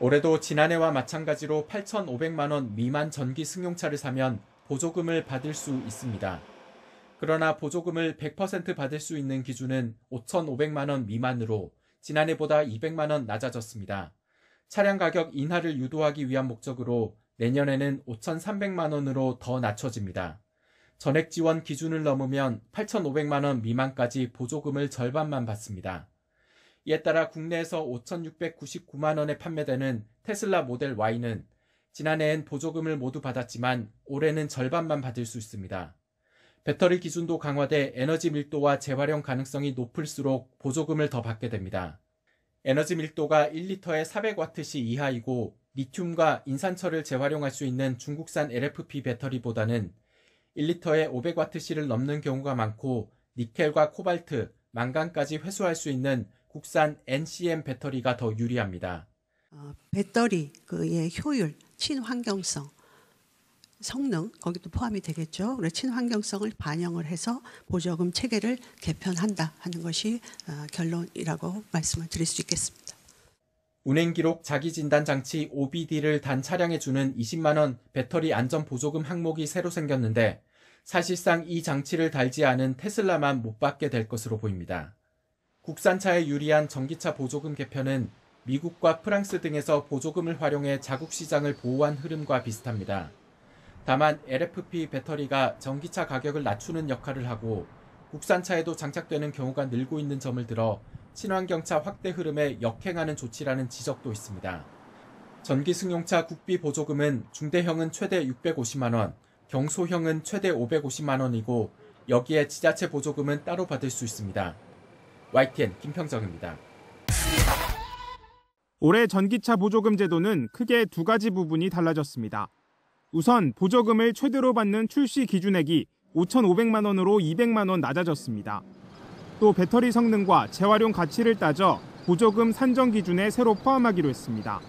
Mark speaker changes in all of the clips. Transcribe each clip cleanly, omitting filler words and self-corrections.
Speaker 1: 올해도 지난해와 마찬가지로 8,500만 원 미만 전기 승용차를 사면 보조금을 받을 수 있습니다. 그러나 보조금을 100% 받을 수 있는 기준은 5,500만 원 미만으로 지난해보다 200만 원 낮아졌습니다. 차량 가격 인하를 유도하기 위한 목적으로 내년에는 5,300만 원으로 더 낮춰집니다. 전액 지원 기준을 넘으면 8,500만 원 미만까지 보조금을 절반만 받습니다. 이에 따라 국내에서 5,699만 원에 판매되는 테슬라 모델 Y는 지난해엔 보조금을 모두 받았지만 올해는 절반만 받을 수 있습니다. 배터리 기준도 강화돼 에너지 밀도와 재활용 가능성이 높을수록 보조금을 더 받게 됩니다. 에너지 밀도가 1리터에 400와트시 이하이고 리튬과 인산철을 재활용할 수 있는 중국산 LFP 배터리보다는 1리터에 500와트시를 넘는 경우가 많고 니켈과 코발트, 망간까지 회수할 수 있는 국산 NCM 배터리가 더 유리합니다.
Speaker 2: 배터리의 효율, 친환경성, 성능 거기도 포함이 되겠죠. 그래서 친환경성을 반영을 해서 보조금 체계를 개편한다 하는 것이 결론이라고 말씀을 드릴 수 있겠습니다.
Speaker 1: 운행기록 자기진단장치 OBD를 단 차량에 주는 20만 원 배터리 안전보조금 항목이 새로 생겼는데 사실상 이 장치를 달지 않은 테슬라만 못 받게 될 것으로 보입니다. 국산차에 유리한 전기차 보조금 개편은 미국과 프랑스 등에서 보조금을 활용해 자국 시장을 보호한 흐름과 비슷합니다. 다만 LFP 배터리가 전기차 가격을 낮추는 역할을 하고 국산차에도 장착되는 경우가 늘고 있는 점을 들어 친환경차 확대 흐름에 역행하는 조치라는 지적도 있습니다. 전기 승용차 국비 보조금은 중대형은 최대 650만 원, 경소형은 최대 550만 원이고 여기에 지자체 보조금은 따로 받을 수 있습니다. YTN 김평정입니다.
Speaker 3: 올해 전기차 보조금 제도는 크게 두 가지 부분이 달라졌습니다. 우선 보조금을 최대로 받는 출시 기준액이 5,500만 원으로 200만 원 낮아졌습니다. 또 배터리 성능과 재활용 가치를 따져 보조금 산정 기준에 새로 포함하기로 했습니다.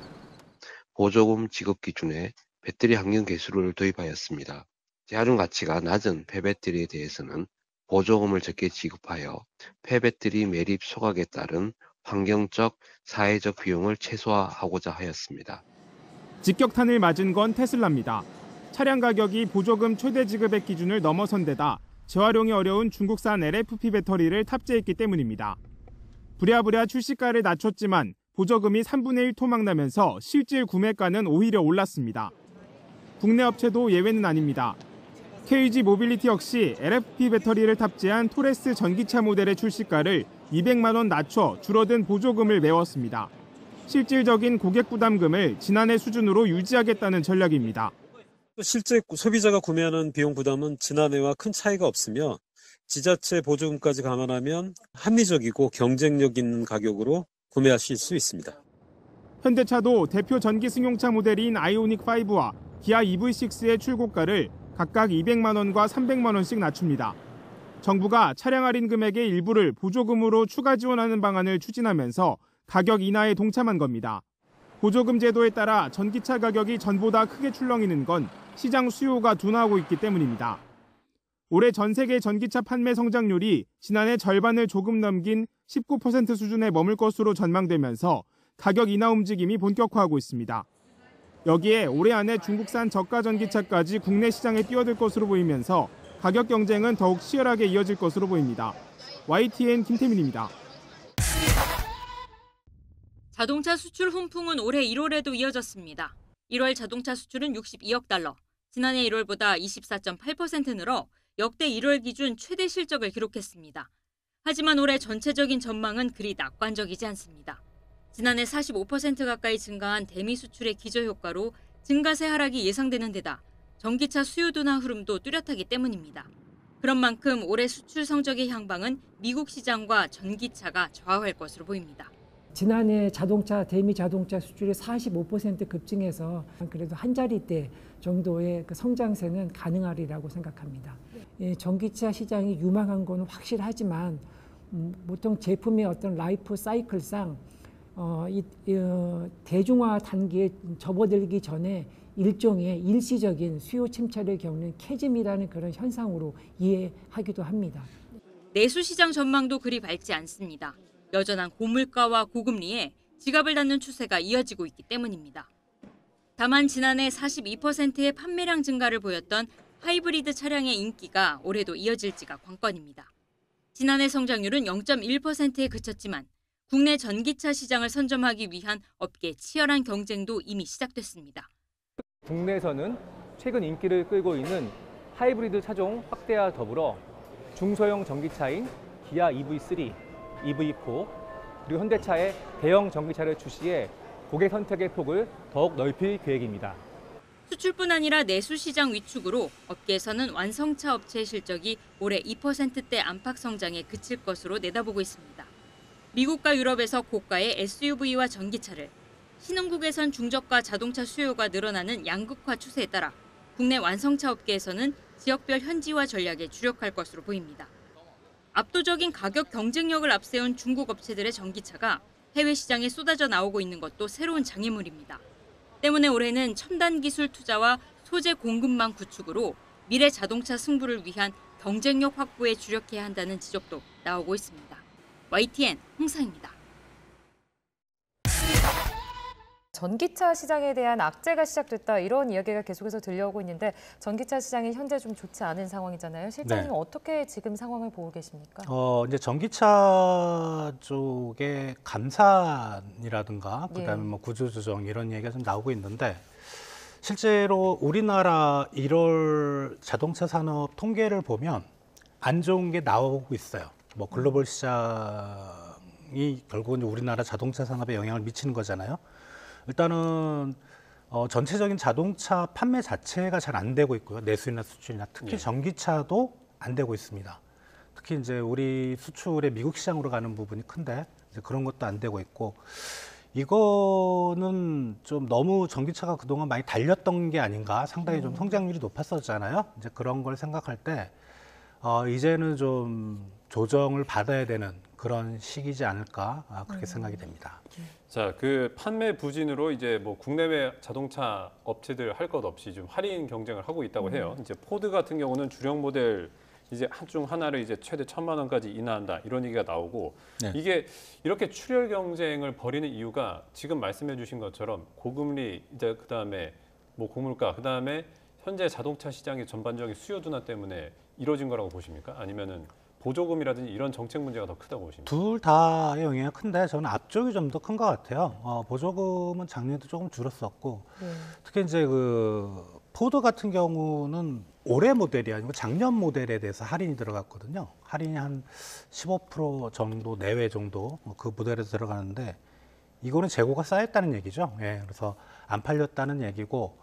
Speaker 4: 보조금 지급 기준에 배터리 환경 계수를 도입하였습니다. 재활용 가치가 낮은 폐배터리에 대해서는 보조금을 적게 지급하여 폐배터리 매립 소각에 따른 환경적, 사회적 비용을 최소화하고자 하였습니다.
Speaker 3: 직격탄을 맞은 건 테슬라입니다. 차량 가격이 보조금 최대 지급액 기준을 넘어선 데다 재활용이 어려운 중국산 LFP 배터리를 탑재했기 때문입니다. 부랴부랴 출시가를 낮췄지만 보조금이 3분의 1 토막나면서 실질 구매가는 오히려 올랐습니다. 국내 업체도 예외는 아닙니다. KG 모빌리티 역시 LFP 배터리를 탑재한 토레스 전기차 모델의 출시가를 200만 원 낮춰 줄어든 보조금을 메웠습니다. 실질적인 고객 부담금을 지난해 수준으로 유지하겠다는 전략입니다.
Speaker 5: 실제 소비자가 구매하는 비용 부담은 지난해와 큰 차이가 없으며 지자체 보조금까지 감안하면 합리적이고 경쟁력 있는 가격으로 구매하실 수 있습니다.
Speaker 3: 현대차도 대표 전기 승용차 모델인 아이오닉5와 기아 EV6의 출고가를 각각 200만 원과 300만 원씩 낮춥니다. 정부가 차량 할인 금액의 일부를 보조금으로 추가 지원하는 방안을 추진하면서 가격 인하에 동참한 겁니다. 보조금 제도에 따라 전기차 가격이 전보다 크게 출렁이는 건 시장 수요가 둔화하고 있기 때문입니다. 올해 전 세계 전기차 판매 성장률이 지난해 절반을 조금 넘긴 19% 수준에 머물 것으로 전망되면서 가격 인하 움직임이 본격화하고 있습니다. 여기에 올해 안에 중국산 저가 전기차까지 국내 시장에 뛰어들 것으로 보이면서 가격 경쟁은 더욱 치열하게 이어질 것으로 보입니다. YTN 김태민입니다.
Speaker 6: 자동차 수출 훈풍은 올해 1월에도 이어졌습니다. 1월 자동차 수출은 62억 달러, 지난해 1월보다 24.8% 늘어 역대 1월 기준 최대 실적을 기록했습니다. 하지만 올해 전체적인 전망은 그리 낙관적이지 않습니다. 지난해 45% 가까이 증가한 대미 수출의 기저효과로 증가세 하락이 예상되는 데다 전기차 수요 둔화 흐름도 뚜렷하기 때문입니다. 그런 만큼 올해 수출 성적의 향방은 미국 시장과 전기차가 좌우할 것으로 보입니다.
Speaker 7: 지난해 대미 자동차 수출이 45% 급증해서 그래도 한 자릿대 정도의 그 성장세는 가능하리라고 생각합니다. 전기차 시장이 유망한 건 확실하지만 보통 제품의 어떤 라이프 사이클상 대중화 단계에 접어들기 전에 일종의 일시적인 수요 침체를 겪는 캐즘이라는 그런 현상으로 이해하기도 합니다.
Speaker 6: 내수 시장 전망도 그리 밝지 않습니다. 여전한 고물가와 고금리에 지갑을 닫는 추세가 이어지고 있기 때문입니다. 다만 지난해 42%의 판매량 증가를 보였던 하이브리드 차량의 인기가 올해도 이어질지가 관건입니다. 지난해 성장률은 0.1%에 그쳤지만 국내 전기차 시장을 선점하기 위한 업계 치열한 경쟁도 이미 시작됐습니다.
Speaker 8: 국내에서는 최근 인기를 끌고 있는 하이브리드 차종 확대와 더불어 중소형 전기차인 기아 EV3, EV4, 그리고 현대차의 대형 전기차를 출시해 고객 선택의 폭을 더욱 넓힐 계획입니다.
Speaker 6: 수출뿐 아니라 내수 시장 위축으로 업계에서는 완성차 업체의 실적이 올해 2%대 안팎 성장에 그칠 것으로 내다보고 있습니다. 미국과 유럽에서 고가의 SUV와 전기차를, 신흥국에선 중저가 자동차 수요가 늘어나는 양극화 추세에 따라 국내 완성차 업계에서는 지역별 현지화 전략에 주력할 것으로 보입니다. 압도적인 가격 경쟁력을 앞세운 중국 업체들의 전기차가 해외 시장에 쏟아져 나오고 있는 것도 새로운 장애물입니다. 때문에 올해는 첨단 기술 투자와 소재 공급망 구축으로 미래 자동차 승부를 위한 경쟁력 확보에 주력해야 한다는 지적도 나오고 있습니다. YTN 홍사입니다.
Speaker 9: 전기차 시장에 대한 악재가 시작됐다 이런 이야기가 계속해서 들려오고 있는데 전기차 시장이 현재 좀 좋지 않은 상황이잖아요. 실장님 어떻게 지금 상황을 보고 계십니까?
Speaker 10: 이제 전기차 쪽에 감산이라든가 그다음에 뭐 구조조정 이런 얘기가 좀 나오고 있는데 실제로 우리나라 1월 자동차 산업 통계를 보면 안 좋은 게 나오고 있어요. 뭐 글로벌 시장이 결국은 우리나라 자동차 산업에 영향을 미치는 거잖아요. 일단은 전체적인 자동차 판매 자체가 잘 안 되고 있고요. 내수이나 수출이나 특히 전기차도 안 되고 있습니다. 특히 이제 우리 수출의 미국 시장으로 가는 부분이 큰데 이제 그런 것도 안 되고 있고 이거는 좀 너무 전기차가 그동안 많이 달렸던 게 아닌가. 상당히 좀 성장률이 높았었잖아요. 이제 그런 걸 생각할 때 이제는 좀 조정을 받아야 되는 그런 시기지 않을까 그렇게 생각이 됩니다.
Speaker 11: 자, 그 판매 부진으로 이제 뭐 국내외 자동차 업체들 할 것 없이 좀 할인 경쟁을 하고 있다고 해요. 이제 포드 같은 경우는 주력 모델 이제 중 하나를 이제 최대 1,000만 원까지 인하한다 이런 얘기가 나오고 이게 이렇게 출혈 경쟁을 벌이는 이유가 지금 말씀해주신 것처럼 고금리 이제 그다음에 뭐 고물가 그다음에 현재 자동차 시장의 전반적인 수요 둔화 때문에 이루어진 거라고 보십니까? 아니면은 보조금이라든지 이런 정책 문제가 더 크다고 보십니까?
Speaker 10: 둘 다의 영향이 큰데 저는 앞쪽이 좀 더 큰 것 같아요. 보조금은 작년에도 조금 줄었었고 특히 이제 그 포드 같은 경우는 올해 모델이 아니고 작년 모델에 대해서 할인이 들어갔거든요. 할인이 한 15% 정도 내외 정도 그 모델에서 들어가는데 이거는 재고가 쌓였다는 얘기죠. 그래서 안 팔렸다는 얘기고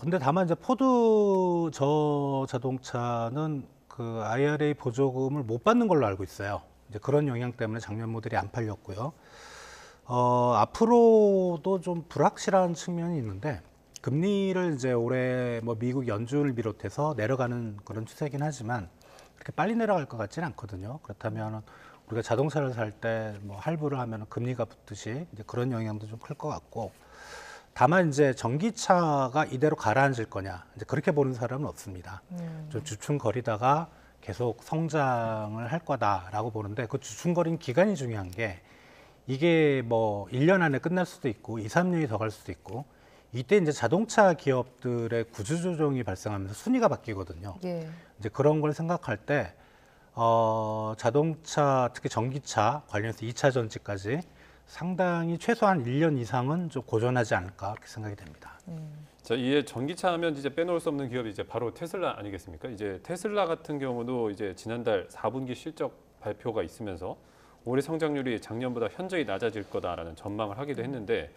Speaker 10: 근데 다만 이제 포드 저 자동차는 그 IRA 보조금을 못 받는 걸로 알고 있어요. 이제 그런 영향 때문에 작년 모델이 안 팔렸고요. 앞으로도 좀 불확실한 측면이 있는데 금리를 이제 올해 뭐 미국 연준을 비롯해서 내려가는 그런 추세긴 하지만 그렇게 빨리 내려갈 것 같지는 않거든요. 그렇다면 우리가 자동차를 살 때 뭐 할부를 하면 금리가 붙듯이 이제 그런 영향도 좀 클 것 같고 다만 이제 전기차가 이대로 가라앉을 거냐 이제 그렇게 보는 사람은 없습니다. 좀 주춤거리다가 계속 성장을 할 거다라고 보는데 그 주춤거리는 기간이 중요한 게 이게 뭐 1년 안에 끝날 수도 있고 2, 3년이 더 갈 수도 있고 이때 이제 자동차 기업들의 구조조정이 발생하면서 순위가 바뀌거든요. 이제 그런 걸 생각할 때 자동차 특히 전기차 관련해서 2차 전지까지 상당히 최소한 1년 이상은 좀 고전하지 않을까 그렇게 생각이 됩니다.
Speaker 11: 자, 이에 전기차 하면 이제 빼놓을 수 없는 기업이 이제 바로 테슬라 아니겠습니까? 이제 테슬라 같은 경우도 이제 지난달 4분기 실적 발표가 있으면서 올해 성장률이 작년보다 현저히 낮아질 거다라는 전망을 하기도 했는데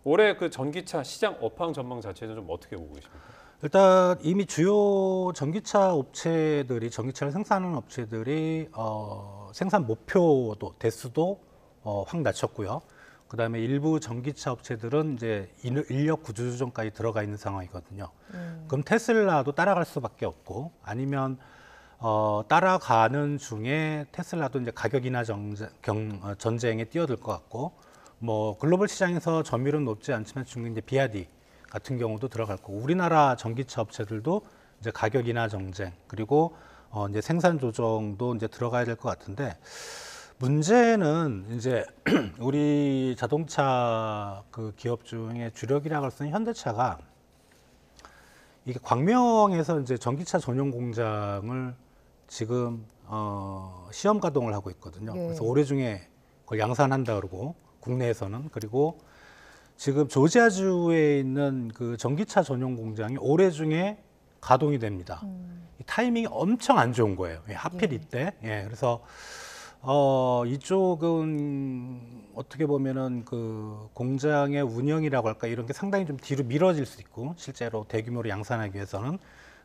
Speaker 11: 올해 그 전기차 시장 업황 전망 자체는 좀 어떻게 보고 계십니까?
Speaker 10: 일단 이미 주요 전기차 업체들이 전기차를 생산하는 업체들이 생산 목표도 대수도 확 낮췄고요. 그다음에 일부 전기차 업체들은 이제 인력 구조조정까지 들어가 있는 상황이거든요. 그럼 테슬라도 따라갈 수밖에 없고 아니면 따라가는 중에 테슬라도 이제 가격 인하 전쟁에 뛰어들 것 같고 뭐 글로벌 시장에서 점유율은 높지 않지만 중국 이제 비아디 같은 경우도 들어갈 거고 우리나라 전기차 업체들도 이제 가격 인하 정쟁 그리고 이제 생산 조정도 이제 들어가야 될 것 같은데 문제는 이제 우리 자동차 그 기업 중에 주력이라고 할 수 있는 현대차가 이게 광명에서 이제 전기차 전용 공장을 지금 시험 가동을 하고 있거든요.
Speaker 9: 네.
Speaker 10: 그래서 올해 중에 그걸 양산한다 그러고 국내에서는 그리고 지금 조지아주에 있는 그 전기차 전용 공장이 올해 중에 가동이 됩니다. 이 타이밍이 엄청 안 좋은 거예요. 예, 하필
Speaker 9: 예.
Speaker 10: 이때. 예, 그래서 이쪽은 어떻게 보면은 그 공장의 운영이라고 할까 이런 게 상당히 좀 뒤로 미뤄질 수 있고 실제로 대규모로 양산하기 위해서는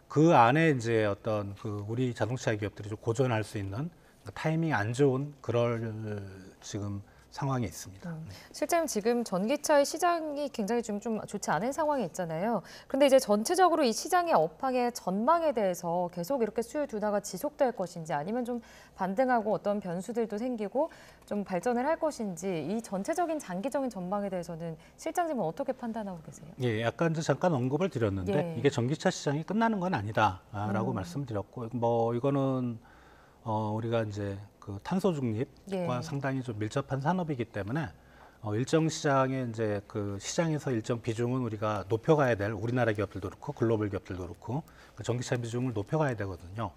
Speaker 10: 그 안에 이제 어떤 그 우리 자동차 기업들이 좀 고전할 수 있는 타이밍이 안 좋은 그럴 지금 상황에 있습니다.
Speaker 9: 실제로 지금 전기차의 시장이 굉장히 좀 좋지 않은 상황이 있잖아요. 그런데 이제 전체적으로 이 시장의 업황의 전망에 대해서 계속 이렇게 수요 둔화가 지속될 것인지 아니면 좀 반등하고 어떤 변수들도 생기고 좀 발전을 할 것인지 이 전체적인 장기적인 전망에 대해서는 실장님은 어떻게 판단하고 계세요?
Speaker 10: 예, 약간 이제 잠깐 언급을 드렸는데
Speaker 9: 예.
Speaker 10: 이게 전기차 시장이 끝나는 건 아니다라고 말씀드렸고 뭐 이거는 우리가 이제 그 탄소 중립과
Speaker 9: 예.
Speaker 10: 상당히 좀 밀접한 산업이기 때문에 일정 시장에 이제 그 시장에서 일정 비중은 우리가 높여가야 될 우리나라 기업들도 그렇고 글로벌 기업들도 그렇고 그 전기차 비중을 높여가야 되거든요.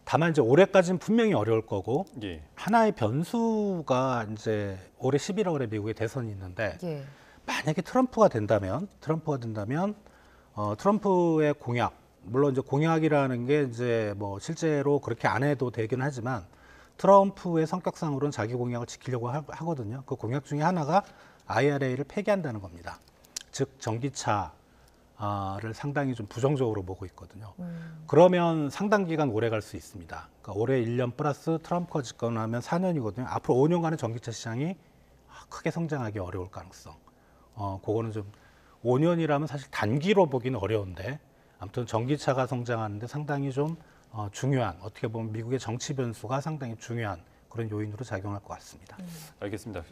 Speaker 10: 다만 이제 올해까지는 분명히 어려울 거고
Speaker 11: 예.
Speaker 10: 하나의 변수가 이제 올해 11월에 미국에 대선이 있는데
Speaker 9: 예.
Speaker 10: 만약에 트럼프가 된다면 트럼프의 공약 물론 이제 공약이라는 게 이제 뭐 실제로 그렇게 안 해도 되긴 하지만 트럼프의 성격상으로는 자기 공약을 지키려고 하거든요. 그 공약 중에 하나가 IRA를 폐기한다는 겁니다. 즉 전기차를 상당히 좀 부정적으로 보고 있거든요. 그러면 상당 기간 오래 갈 수 있습니다. 그러니까 올해 1년 플러스 트럼프가 집권하면 4년이거든요. 앞으로 5년간의 전기차 시장이 크게 성장하기 어려울 가능성. 그거는 좀 5년이라면 사실 단기로 보기는 어려운데 아무튼 전기차가 성장하는데 상당히 좀 중요한 어떻게 보면 미국의 정치 변수가 상당히 중요한 그런 요인으로 작용할 것 같습니다.
Speaker 11: 알겠습니다.